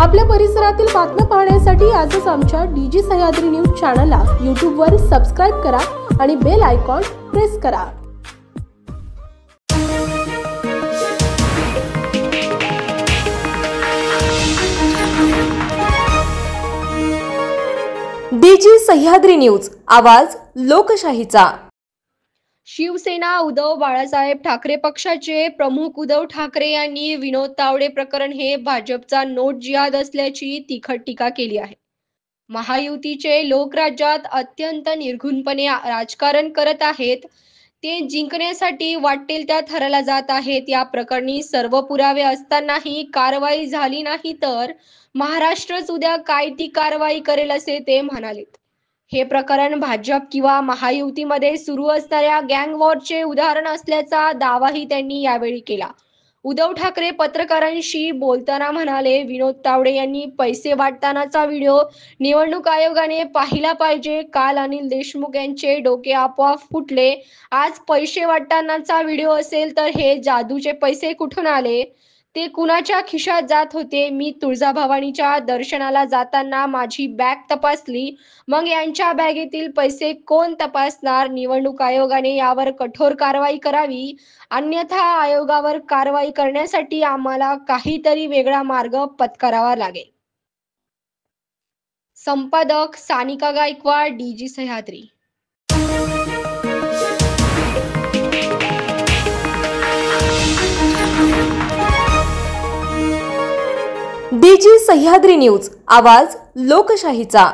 आपल्या परिसरातील बातम्या पाहण्यासाठी आजच आमच्या डीजी सह्याद्री न्यूज चॅनलला यूट्यूबवर सबस्क्राइब करा आणि बेल आयकॉन प्रेस करा। डीजी सह्याद्री न्यूज, आवाज लोकशाहीचा। शिवसेना उद्धव बाळासाहेब ठाकरे पक्षाचे प्रमुख उद्धव ठाकरे यांनी विनोद तावडे प्रकरण हे भाजपचा नोट जिहाद असल्याची तिखट टीका केली आहे। महायुतीचे लोक राज्यात अत्यंत निर्घृणपणे राजकारण करत आहेत, ते जिंकण्यासाठी वाटेल त्या थराला जात आहेत। या प्रकरणी सर्व पुरावे असतानाही कारवाई झाली नाही तर महाराष्ट्रच उद्या काय ती कारवाई करेल असे ते म्हणाले। हे प्रकरण भाजप किंवा महायुतीमध्ये सुरू असणाऱ्या गँग वॉरचे उदाहरण असल्याचा दावाही त्यांनी यावेळी केला। उद्धव ठाकरे पत्रकारांशी बोलताना म्हणाले, विनोद तावडे यांनी पैसे वाटतानाचा व्हिडिओ निवडणूक आयोगाने पाहिला पाहिजे। काल अनिल देशमुख यांचे डोके आपोआप फुटले, आज पैसे वाटतानाचा व्हिडिओ असेल तर हे जादूचे पैसे कुठून आले, ते कुणाच्या खिशात जात होते। मी तुळजाभवानीच्या दर्शनाला जाताना माझी बॅग तपासली, मग यांच्या बॅगेतील पैसे कोण तपासणार? निवडणूक आयोगाने यावर कठोर कारवाई करावी, अन्यथा आयोगावर कारवाई करण्यासाठी आम्हाला काहीतरी वेगळा मार्ग पत्करावा लागेल। संपादक सानिका गायकवाड, डीजी सह्याद्री। डीजी सह्याद्री न्यूज, आवाज लोकशाहीचा।